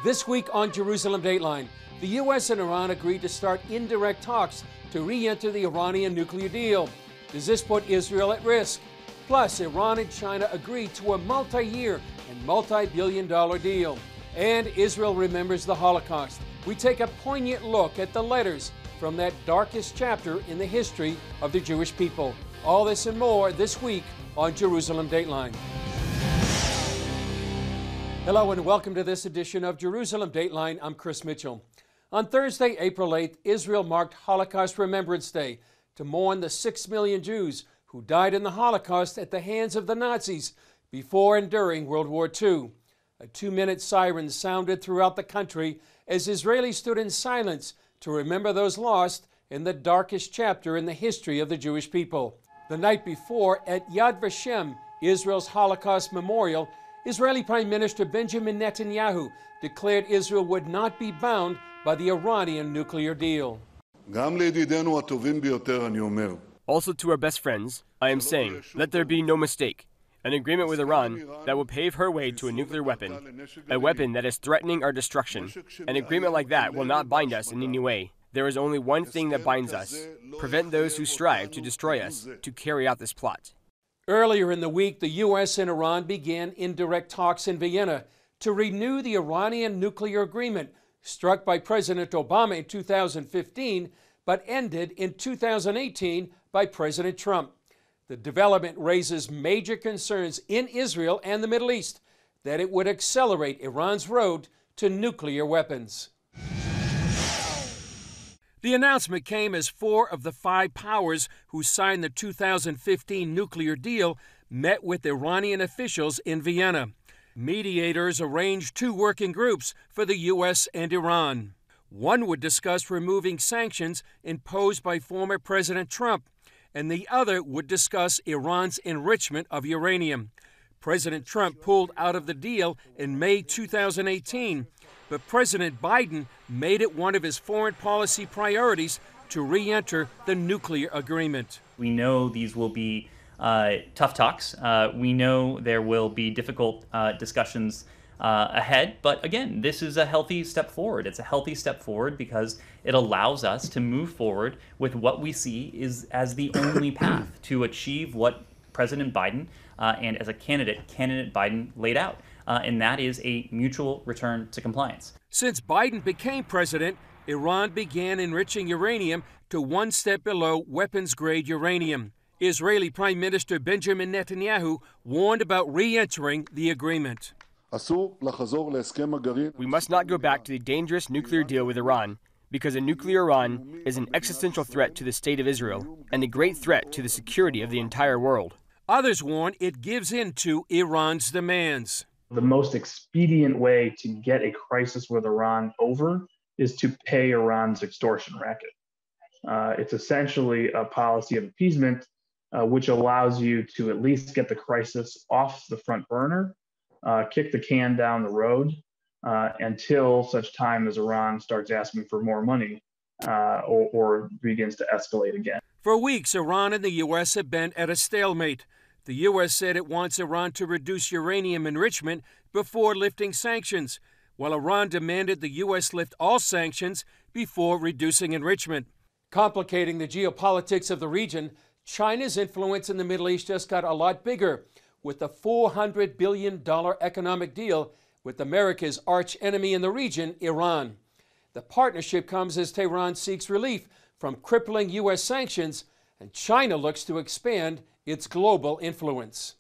This week on Jerusalem Dateline, the U.S. and Iran agreed to start indirect talks to re-enter the Iranian nuclear deal. Does this put Israel at risk? Plus, Iran and China agreed to a multi-year and multi-billion-dollar deal. And Israel remembers the Holocaust. We take a poignant look at the letters from that darkest chapter in the history of the Jewish people. All this and more this week on Jerusalem Dateline. Hello and welcome to this edition of Jerusalem Dateline. I'm Chris Mitchell. On Thursday, April 8th, Israel marked Holocaust Remembrance Day to mourn the 6 million Jews who died in the Holocaust at the hands of the Nazis before and during World War II. A 2-minute siren sounded throughout the country as Israelis stood in silence to remember those lost in the darkest chapter in the history of the Jewish people. The night before, at Yad Vashem, Israel's Holocaust memorial, Israeli Prime Minister Benjamin Netanyahu declared Israel would not be bound by the Iranian nuclear deal. Also to our best friends, I am saying, let there be no mistake. An agreement with Iran that will pave her way to a nuclear weapon, a weapon that is threatening our destruction. An agreement like that will not bind us in any way. There is only one thing that binds us: prevent those who strive to destroy us to carry out this plot. Earlier in the week, the U.S. and Iran began indirect talks in Vienna to renew the Iranian nuclear agreement struck by President Obama in 2015, but ended in 2018 by President Trump. The development raises major concerns in Israel and the Middle East that it would accelerate Iran's road to nuclear weapons. The announcement came as 4 of the 5 powers who signed the 2015 nuclear deal met with Iranian officials in Vienna. Mediators arranged 2 working groups for the U.S. and Iran. One would discuss removing sanctions imposed by former President Trump, and the other would discuss Iran's enrichment of uranium. President Trump pulled out of the deal in May 2018, but President Biden made it one of his foreign policy priorities to re-enter the nuclear agreement. We know these will be tough talks. We know there will be difficult discussions ahead, but again, this is a healthy step forward. It's a healthy step forward because it allows us to move forward with what we see is as the only path to achieve what President Biden and as a candidate Biden laid out. And that is a mutual return to compliance. Since Biden became president, Iran began enriching uranium to 1 step below weapons-grade uranium. Israeli Prime Minister Benjamin Netanyahu warned about re-entering the agreement. We must not go back to the dangerous nuclear deal with Iran, because a nuclear Iran is an existential threat to the state of Israel and a great threat to the security of the entire world. Others warn it gives in to Iran's demands. The most expedient way to get a crisis with Iran over is to pay Iran's extortion racket. It's essentially a policy of appeasement, which allows you to at least get the crisis off the front burner, kick the can down the road until such time as Iran starts asking for more money or begins to escalate again. For weeks, Iran and the U.S. have been at a stalemate. The U.S. said it wants Iran to reduce uranium enrichment before lifting sanctions, while Iran demanded the U.S. lift all sanctions before reducing enrichment. Complicating the geopolitics of the region, China's influence in the Middle East just got a lot bigger with the $400 billion economic deal with America's arch enemy in the region, Iran. The partnership comes as Tehran seeks relief from crippling U.S. sanctions, and China looks to expand its global influence.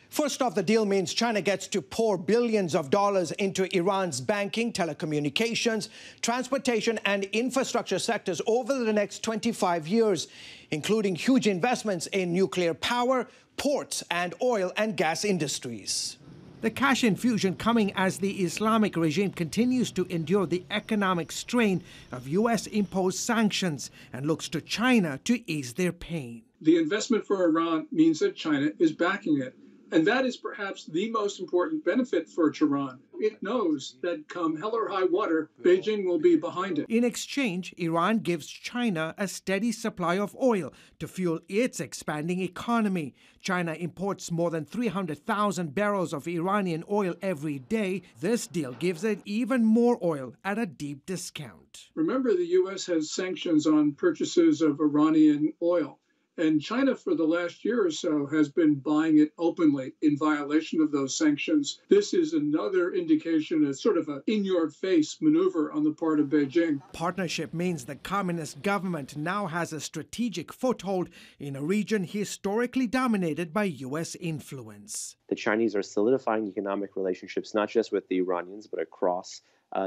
First off, the deal means China gets to pour billions of dollars into Iran's banking, telecommunications, transportation, and infrastructure sectors over the next 25 years, including huge investments in nuclear power, ports, and oil and gas industries. The cash infusion coming as the Islamic regime continues to endure the economic strain of U.S.-imposed sanctions and looks to China to ease their pain. The investment for Iran means that China is backing it. And that is perhaps the most important benefit for Tehran. It knows that come hell or high water, Beijing will be behind it. In exchange, Iran gives China a steady supply of oil to fuel its expanding economy. China imports more than 300,000 barrels of Iranian oil every day. This deal gives it even more oil at a deep discount. Remember, the U.S. has sanctions on purchases of Iranian oil. And China, for the last year or so, has been buying it openly in violation of those sanctions. This is another indication, a sort of an in-your-face maneuver on the part of Beijing. Partnership means the communist government now has a strategic foothold in a region historically dominated by U.S. influence. The Chinese are solidifying economic relationships, not just with the Iranians, but across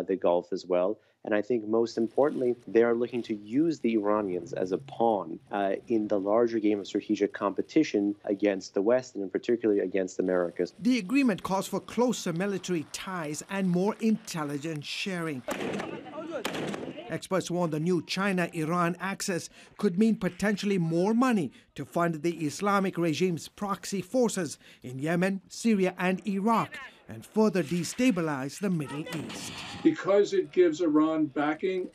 the Gulf as well. And I think most importantly, they are looking to use the Iranians as a pawn in the larger game of strategic competition against the West, and in particular against America. The agreement calls for closer military ties and more intelligence sharing. Experts warn the new China-Iran axis could mean potentially more money to fund the Islamic regime's proxy forces in Yemen, Syria, and Iraq, and further destabilize the Middle East. Because it gives Iran backing,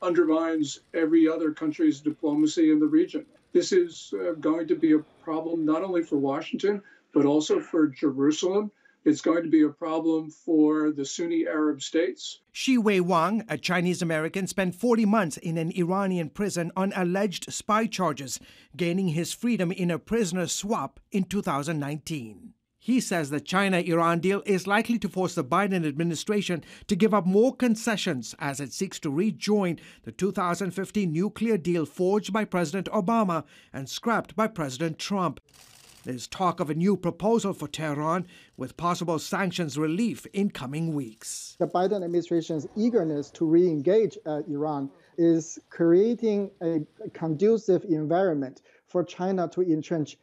undermines every other country's diplomacy in the region. This is going to be a problem not only for Washington, but also for Jerusalem. It's going to be a problem for the Sunni Arab states. Shi Wei Wang, a Chinese-American, spent 40 months in an Iranian prison on alleged spy charges, gaining his freedom in a prisoner swap in 2019. He says the China-Iran deal is likely to force the Biden administration to give up more concessions as it seeks to rejoin the 2015 nuclear deal forged by President Obama and scrapped by President Trump. There's talk of a new proposal for Tehran with possible sanctions relief in coming weeks. The Biden administration's eagerness to re-engage Iran is creating a conducive environment for China to entrench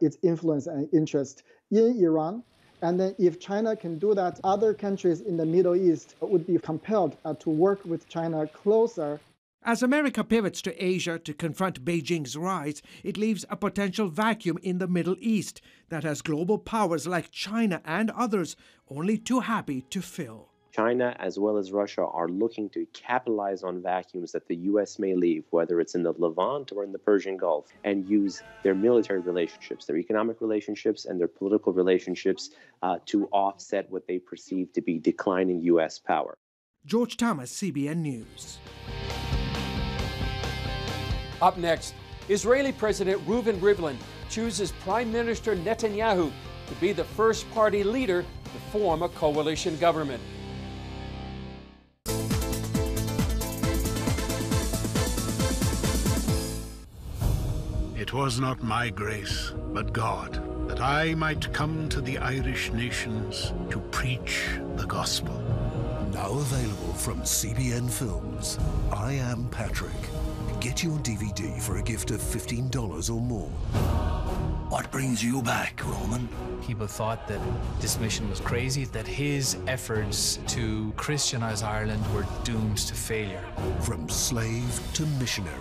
its influence and interest in Iran. And then if China can do that, other countries in the Middle East would be compelled to work with China closer. As America pivots to Asia to confront Beijing's rise, it leaves a potential vacuum in the Middle East that has global powers like China and others only too happy to fill. China, as well as Russia, are looking to capitalize on vacuums that the U.S. may leave, whether it's in the Levant or in the Persian Gulf, and use their military relationships, their economic relationships, and their political relationships to offset what they perceive to be declining U.S. power. George Thomas, CBN News. Up next, Israeli President Reuven Rivlin chooses Prime Minister Netanyahu to be the first party leader to form a coalition government. It was not my grace, but God, that I might come to the Irish nations to preach the gospel. Now available from CBN Films, I Am Patrick. Get your DVD for a gift of $15 or more. What brings you back, Roman? People thought that this mission was crazy, that his efforts to Christianize Ireland were doomed to failure. From slave to missionary.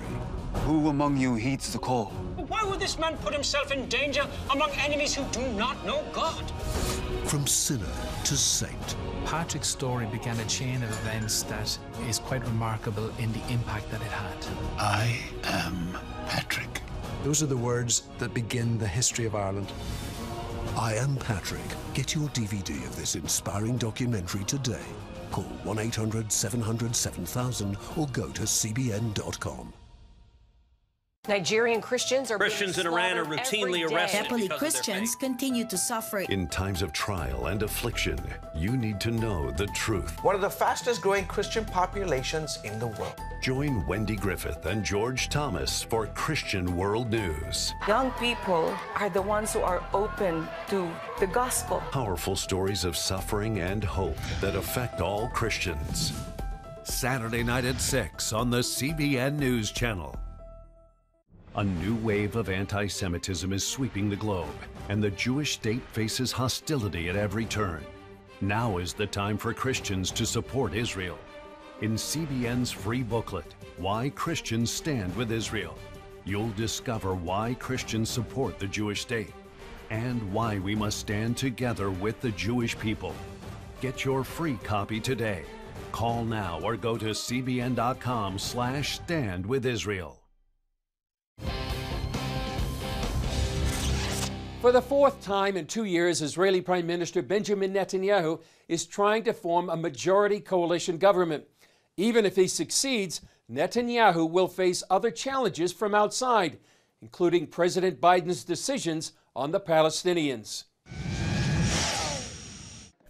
Who among you heeds the call? Why would this man put himself in danger among enemies who do not know God? From sinner to saint. Patrick's story began a chain of events that is quite remarkable in the impact that it had. I am Patrick. Those are the words that begin the history of Ireland. I Am Patrick. Get your DVD of this inspiring documentary today. Call 1-800-700-7000 or go to cbn.com. Nigerian Christians in Iran are routinely arrested. Catholic Christians continue to suffer. In times of trial and affliction, you need to know the truth. One of the fastest growing Christian populations in the world. Join Wendy Griffith and George Thomas for Christian World News. Young people are the ones who are open to the gospel. Powerful stories of suffering and hope that affect all Christians. Saturday night at 6 on the CBN News Channel. A new wave of anti-Semitism is sweeping the globe, and the Jewish state faces hostility at every turn. Now is the time for Christians to support Israel. In CBN's free booklet, Why Christians Stand with Israel, you'll discover why Christians support the Jewish state, and why we must stand together with the Jewish people. Get your free copy today. Call now or go to cbn.com/standwithisrael. For the fourth time in 2 years, Israeli Prime Minister Benjamin Netanyahu is trying to form a majority coalition government. Even if he succeeds, Netanyahu will face other challenges from outside, including President Biden's decisions on the Palestinians.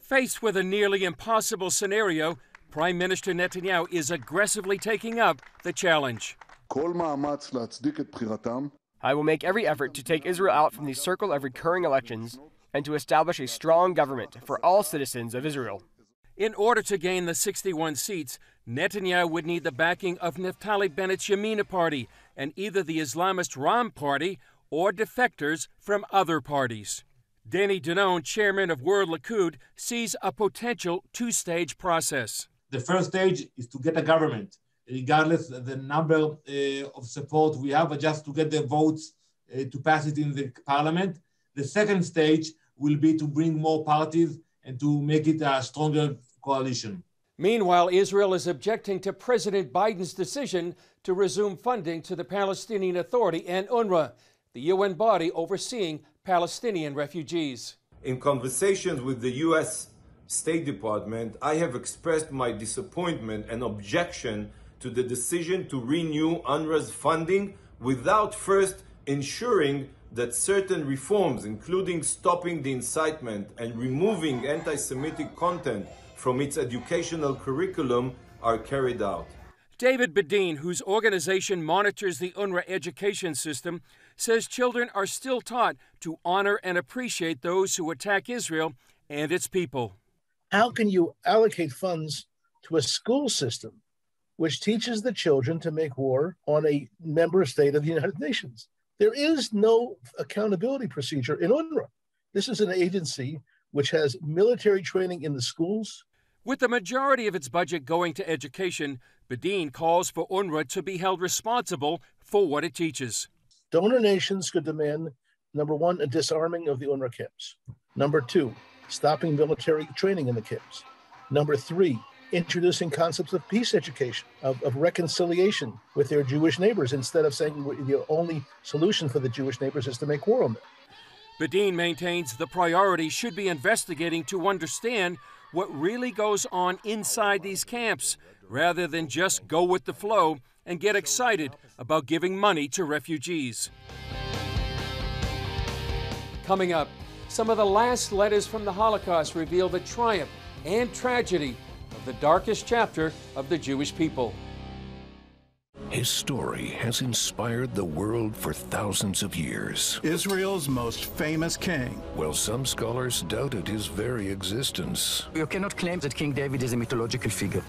Faced with a nearly impossible scenario, Prime Minister Netanyahu is aggressively taking up the challenge. I will make every effort to take Israel out from the circle of recurring elections and to establish a strong government for all citizens of Israel. In order to gain the 61 seats, Netanyahu would need the backing of Naftali Bennett's Yamina party and either the Islamist Ram party or defectors from other parties. Danny Danon, chairman of World Likud, sees a potential two-stage process. The first stage is to get a government, regardless of the number of support we have, but just to get the votes to pass it in the parliament. The second stage will be to bring more parties and to make it a stronger coalition. Meanwhile, Israel is objecting to President Biden's decision to resume funding to the Palestinian Authority and UNRWA, the UN body overseeing Palestinian refugees. In conversations with the U.S. State Department, I have expressed my disappointment and objection to the decision to renew UNRWA's funding without first ensuring that certain reforms, including stopping the incitement and removing anti-Semitic content from its educational curriculum, are carried out. David Bedin, whose organization monitors the UNRWA education system, says children are still taught to honor and appreciate those who attack Israel and its people. How can you allocate funds to a school system which teaches the children to make war on a member state of the United Nations? There is no accountability procedure in UNRWA. This is an agency which has military training in the schools. With the majority of its budget going to education, Bedin calls for UNRWA to be held responsible for what it teaches. Donor nations could demand, number one, a disarming of the UNRWA camps. Number two, stopping military training in the camps. Number three, introducing concepts of peace education, of reconciliation with their Jewish neighbors, instead of saying the only solution for the Jewish neighbors is to make war on them. Bedin maintains the priority should be investigating to understand what really goes on inside these camps, rather than just go with the flow and get excited about giving money to refugees. Coming up, some of the last letters from the Holocaust reveal the triumph and tragedy of the darkest chapter of the Jewish people. His story has inspired the world for thousands of years. Israel's most famous king. While some scholars doubted his very existence. You cannot claim that King David is a mythological figure.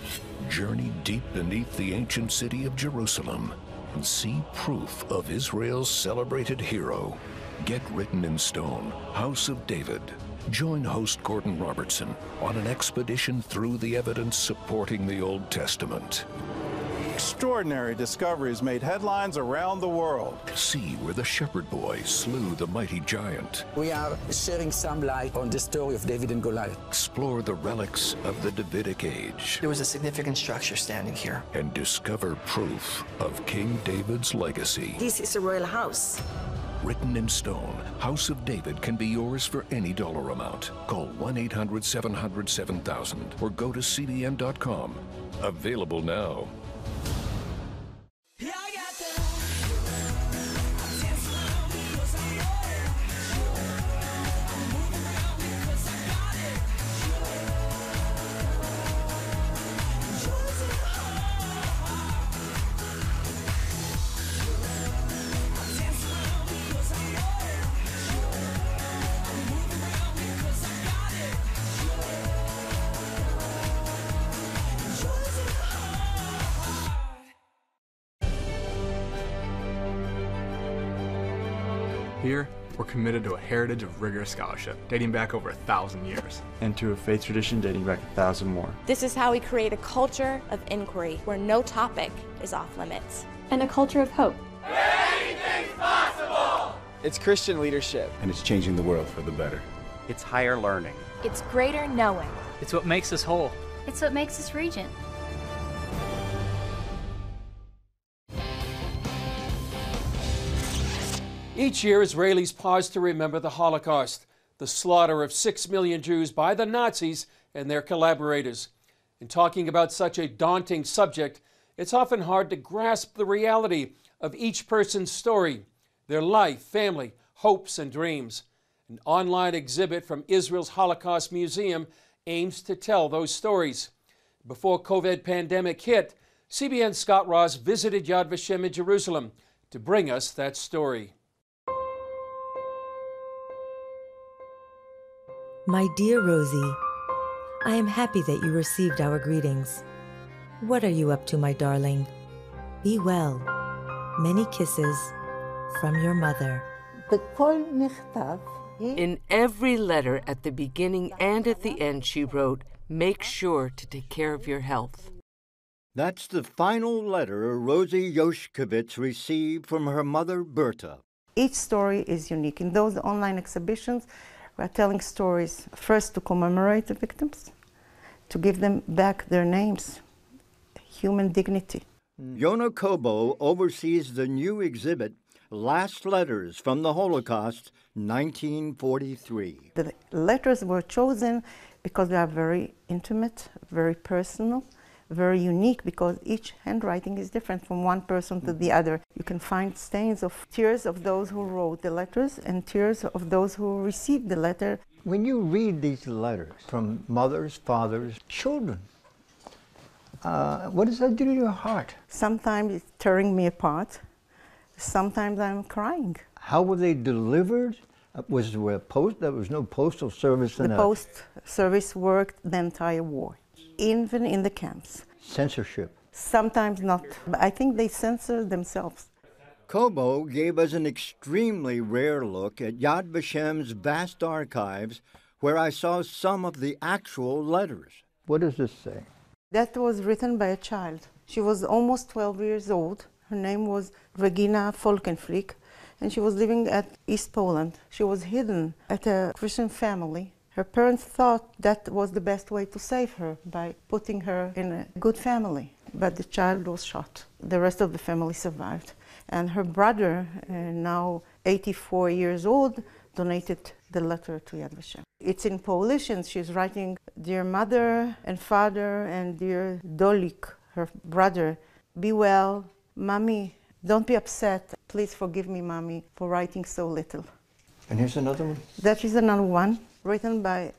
Journey deep beneath the ancient city of Jerusalem and see proof of Israel's celebrated hero. Get Written in Stone, House of David. Join host Gordon Robertson on an expedition through the evidence supporting the Old Testament. Extraordinary discoveries made headlines around the world. See where the shepherd boy slew the mighty giant. We are shedding some light on the story of David and Goliath. Explore the relics of the Davidic age. There was a significant structure standing here. And discover proof of King David's legacy. This is a royal house. Written in Stone, House of David can be yours for any dollar amount. Call 1-800-700-7000 or go to CBN.com. Available now. Here, we're committed to a heritage of rigorous scholarship, dating back over 1,000 years. And to a faith tradition dating back 1,000 more. This is how we create a culture of inquiry, where no topic is off limits. And a culture of hope. Anything's possible! It's Christian leadership. And it's changing the world for the better. It's higher learning. It's greater knowing. It's what makes us whole. It's what makes us regent. Each year, Israelis pause to remember the Holocaust, the slaughter of 6 million Jews by the Nazis and their collaborators. In talking about such a daunting subject, it's often hard to grasp the reality of each person's story, their life, family, hopes, and dreams. An online exhibit from Israel's Holocaust Museum aims to tell those stories. Before COVID pandemic hit, CBN Scott Ross visited Yad Vashem in Jerusalem to bring us that story. My dear Rosie, I am happy that you received our greetings. What are you up to, my darling? Be well. Many kisses from your mother. In every letter at the beginning and at the end, she wrote, "Make sure to take care of your health." That's the final letter Rosie Yoshkovitz received from her mother, Berta. Each story is unique. In those online exhibitions, we're telling stories first to commemorate the victims, to give them back their names, human dignity. Yona Kobo oversees the new exhibit, Last Letters from the Holocaust, 1943. The letters were chosen because they are very intimate, very personal, very unique, because each handwriting is different from one person to the other. You can find stains of tears of those who wrote the letters and tears of those who received the letter. When you read these letters from mothers, fathers, children, what does that do to your heart? Sometimes it's tearing me apart. Sometimes I'm crying. How were they delivered? Was there there was no postal service? The post service worked the entire war, even in the camps. Censorship? Sometimes not, but I think they censored themselves. Kobo gave us an extremely rare look at Yad Vashem's vast archives, where I saw some of the actual letters. What does this say? That was written by a child. She was almost 12 years old. Her name was Regina Folkenflick, and she was living at East Poland. She was hidden at a Christian family. Her parents thought that was the best way to save her, by putting her in a good family. But the child was shot. The rest of the family survived. And her brother, now 84 years old, donated the letter to Yad Vashem. It's in Polish, and she's writing, "Dear mother and father and dear Dolik," her brother, "be well. Mommy, don't be upset. Please forgive me, Mommy, for writing so little." And here's another one. That is another one, written by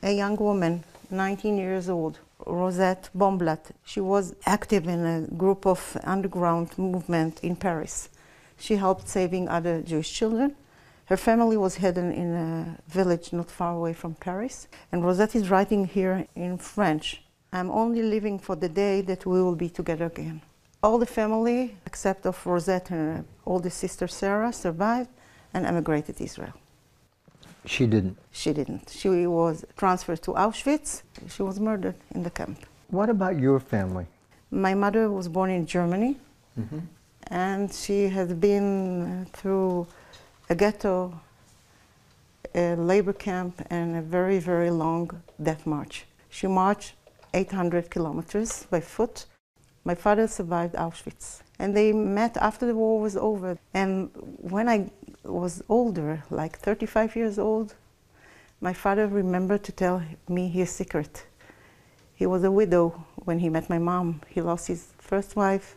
a young woman, 19 years old, Rosette Bomblat. She was active in a group of underground movement in Paris. She helped saving other Jewish children. Her family was hidden in a village not far away from Paris. And Rosette is writing here in French, "I'm only living for the day that we will be together again." All the family, except of Rosette and her oldest sister Sarah, survived and emigrated to Israel. She didn't? She didn't. She was transferred to Auschwitz. She was murdered in the camp. What about your family? My mother was born in Germany, and she has been through a ghetto, a labor camp, and a very, very long death march. She marched 800 kilometers by foot. My father survived Auschwitz, and they met after the war was over. And when I was older, like 35 years old, my father remembered to tell me his secret. He was a widow when he met my mom. He lost his first wife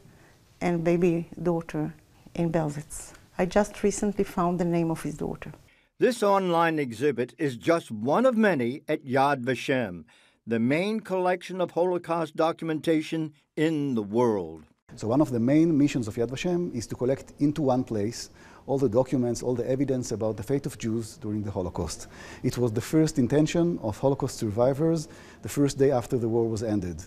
and baby daughter in Belzitz. I just recently found the name of his daughter. This online exhibit is just one of many at Yad Vashem, the main collection of Holocaust documentation in the world. So one of the main missions of Yad Vashem is to collect into one place all the documents, all the evidence about the fate of Jews during the Holocaust. It was the first intention of Holocaust survivors the first day after the war was ended.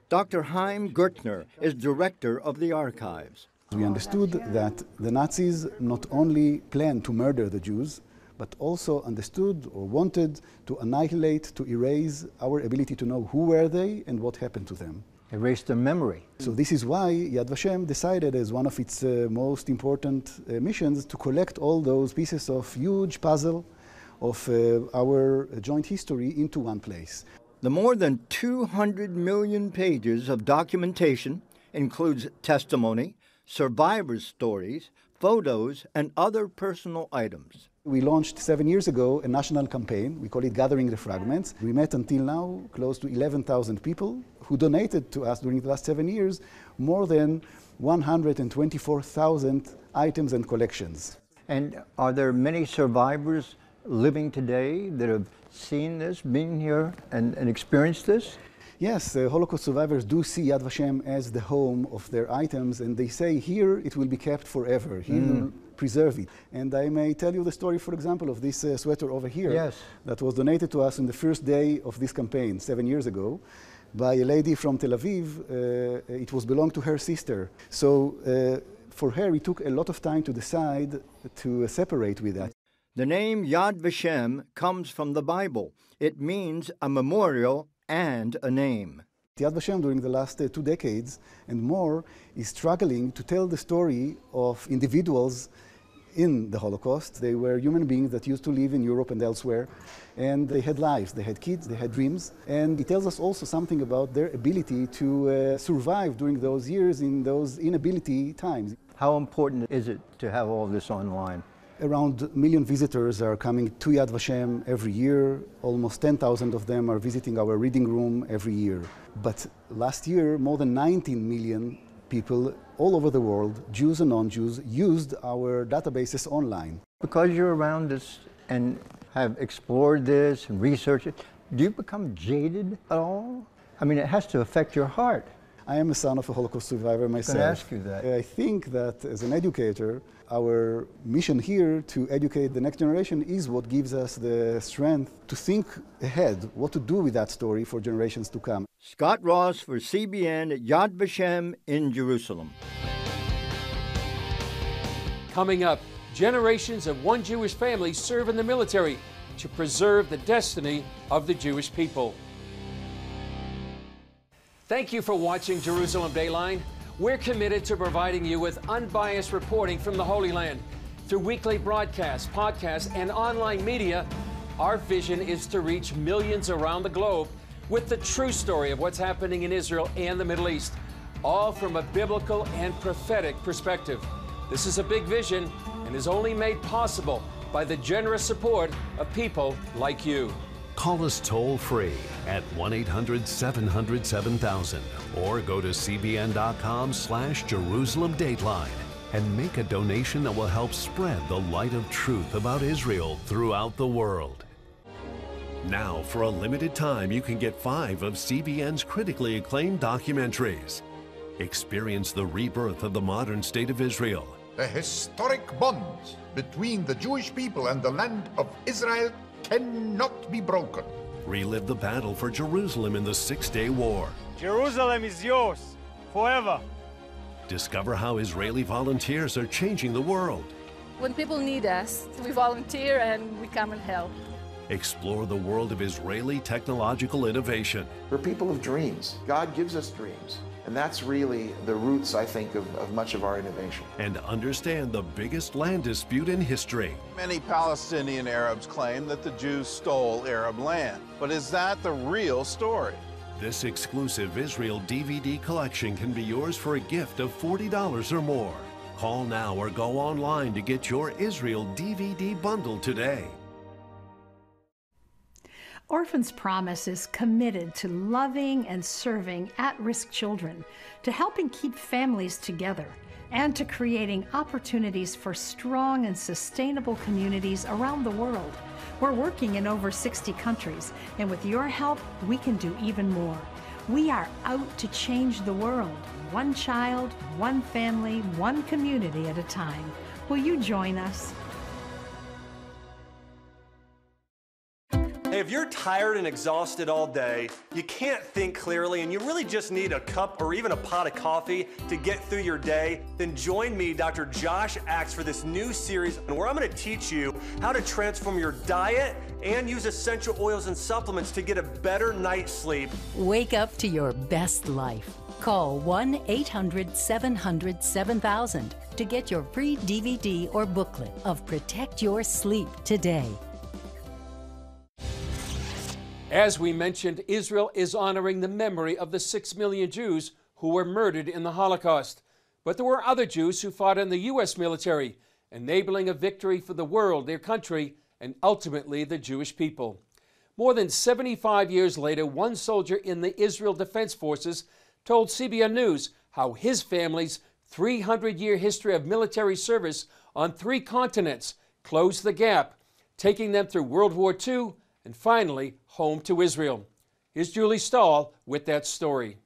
Dr. Chaim Gertner is director of the archives. We understood that the Nazis not only planned to murder the Jews, but also understood or wanted to annihilate, to erase our ability to know who were they and what happened to them. Erase their memory. So this is why Yad Vashem decided as one of its most important missions to collect all those pieces of huge puzzle of our joint history into one place. The more than 200 million pages of documentation includes testimony, survivors' stories, photos, and other personal items. We launched 7 years ago a national campaign. We call it Gathering the Fragments. We met until now close to 11,000 people who donated to us during the last 7 years more than 124,000 items and collections. And are there many survivors living today that have seen this, been here, and experienced this? Yes, Holocaust survivors do see Yad Vashem as the home of their items, and they say here it will be kept forever. He will preserve it. And I may tell you the story, for example, of this sweater over here. Yes. That was donated to us on the first day of this campaign, 7 years ago, by a lady from Tel Aviv. It was belonged to her sister. So for her, it took a lot of time to decide to separate with that. The name Yad Vashem comes from the Bible. It means a memorial and a name. Yad Vashem, during the last 2 decades and more, is struggling to tell the story of individuals in the Holocaust. They were human beings that used to live in Europe and elsewhere, and they had lives, they had kids, they had dreams, and it tells us also something about their ability to survive during those years in those inability times. How important is it to have all this online? Around 1 million visitors are coming to Yad Vashem every year. Almost 10,000 of them are visiting our reading room every year. But last year, more than 19 million people all over the world, Jews and non-Jews, used our databases online. Because you're around this and have explored this and researched it, do you become jaded at all? I mean, it has to affect your heart. I am a son of a Holocaust survivor myself. I was going to ask you that. I think that as an educator, our mission here to educate the next generation is what gives us the strength to think ahead, what to do with that story for generations to come. Scott Ross for CBN at Yad Vashem in Jerusalem. Coming up, generations of one Jewish family serve in the military to preserve the destiny of the Jewish people. Thank you for watching Jerusalem Dateline. We're committed to providing you with unbiased reporting from the Holy Land. Through weekly broadcasts, podcasts, and online media, our vision is to reach millions around the globe with the true story of what's happening in Israel and the Middle East, all from a biblical and prophetic perspective. This is a big vision and is only made possible by the generous support of people like you. Call us toll-free at 1-800-700-7000 or go to cbn.com/Jerusalem Dateline and make a donation that will help spread the light of truth about Israel throughout the world. Now, for a limited time, you can get 5 of CBN's critically acclaimed documentaries. Experience the rebirth of the modern state of Israel. The historic bonds between the Jewish people and the land of Israel cannot be broken. Relive the battle for Jerusalem in the Six-Day War. Jerusalem is yours, forever. Discover how Israeli volunteers are changing the world. When people need us, we volunteer and we come and help. Explore the world of Israeli technological innovation. We're people of dreams. God gives us dreams. And that's really the roots, I think, of much of our innovation. And understand the biggest land dispute in history. Many Palestinian Arabs claim that the Jews stole Arab land. But is that the real story? This exclusive Israel DVD collection can be yours for a gift of $40 or more. Call now or go online to get your Israel DVD bundle today. Orphans Promise is committed to loving and serving at-risk children, to helping keep families together, and to creating opportunities for strong and sustainable communities around the world. We're working in over 60 countries, and with your help, we can do even more. We are out to change the world, one child, one family, one community at a time. Will you join us? Hey If you're tired and exhausted all day, you can't think clearly, and you really just need a cup or even a pot of coffee to get through your day, then join me, Dr. Josh Axe, for this new series where I'm going to teach you how to transform your diet and use essential oils and supplements to get a better night's sleep. Wake up to your best life. Call 1-800-700-7000 to get your free DVD or booklet of Protect Your Sleep today. As we mentioned, Israel is honoring the memory of the 6 million Jews who were murdered in the Holocaust. But there were other Jews who fought in the U.S. military, enabling a victory for the world, their country, and ultimately the Jewish people. More than 75 years later, one soldier in the Israel Defense Forces told CBN News how his family's 300-year history of military service on 3 continents closed the gap, taking them through World War II and finally home to Israel. Here's Julie Stahl with that story.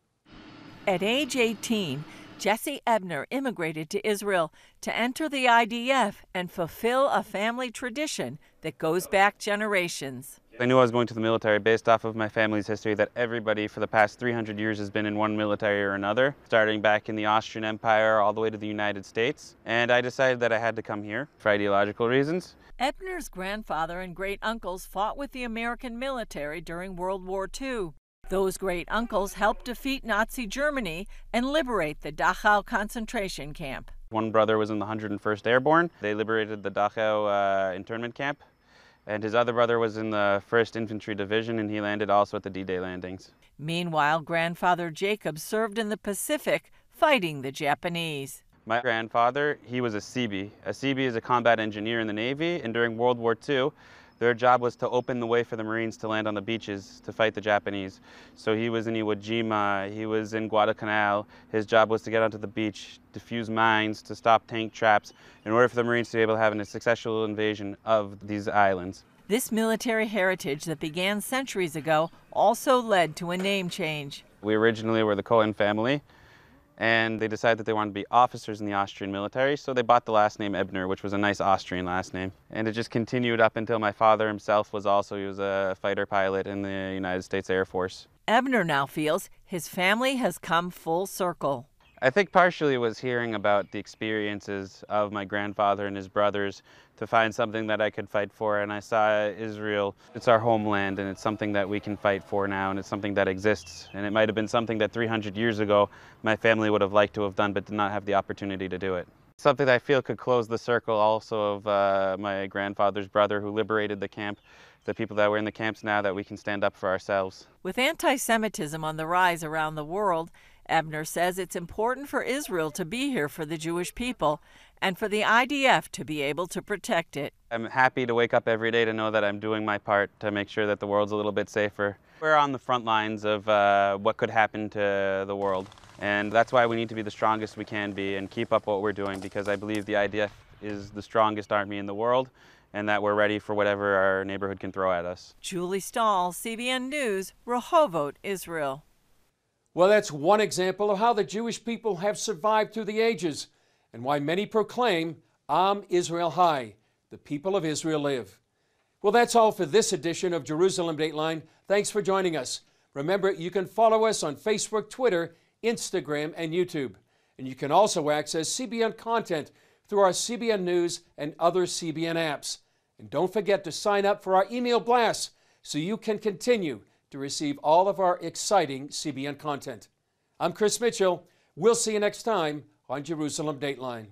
At age 18, Jesse Ebner immigrated to Israel to enter the IDF and fulfill a family tradition that goes back generations. I knew I was going to the military based off of my family's history that everybody for the past 300 years has been in one military or another, starting back in the Austrian Empire all the way to the United States. And I decided that I had to come here for ideological reasons. Ebner's grandfather and great-uncles fought with the American military during World War II. Those great-uncles helped defeat Nazi Germany and liberate the Dachau concentration camp. One brother was in the 101st Airborne. They liberated the Dachau internment camp. And his other brother was in the 1st Infantry Division, and he landed also at the D-Day landings. Meanwhile, grandfather Jacob served in the Pacific, fighting the Japanese. My grandfather, he was a CB. A CB is a combat engineer in the Navy, and during World War II, their job was to open the way for the Marines to land on the beaches to fight the Japanese. So he was in Iwo Jima, he was in Guadalcanal. His job was to get onto the beach, defuse mines, to stop tank traps, in order for the Marines to be able to have a successful invasion of these islands. This military heritage that began centuries ago also led to a name change. We originally were the Cohen family, and they decided that they wanted to be officers in the Austrian military, so they bought the last name Ebner, which was a nice Austrian last name. And it just continued up until my father himself was a fighter pilot in the United States Air Force. Ebner now feels his family has come full circle. I think partially it was hearing about the experiences of my grandfather and his brothers to find something that I could fight for, and I saw Israel. It's our homeland, and it's something that we can fight for now, and it's something that exists. And it might have been something that 300 years ago my family would have liked to have done but did not have the opportunity to do it. Something that I feel could close the circle also of my grandfather's brother who liberated the camp, the people that were in the camps now, that we can stand up for ourselves. With anti-Semitism on the rise around the world, Ebner says it's important for Israel to be here for the Jewish people and for the IDF to be able to protect it. I'm happy to wake up every day to know that I'm doing my part to make sure that the world's a little bit safer. We're on the front lines of what could happen to the world, and that's why we need to be the strongest we can be and keep up what we're doing, because I believe the IDF is the strongest army in the world and that we're ready for whatever our neighborhood can throw at us. Julie Stahl, CBN News, Rehovot, Israel. Well, that's one example of how the Jewish people have survived through the ages and why many proclaim, Am Israel High, the people of Israel live. Well, that's all for this edition of Jerusalem Dateline. Thanks for joining us. Remember, you can follow us on Facebook, Twitter, Instagram, and YouTube. And you can also access CBN content through our CBN News and other CBN apps. And don't forget to sign up for our email blasts so you can continue to receive all of our exciting CBN content. I'm Chris Mitchell. We'll see you next time on Jerusalem Dateline.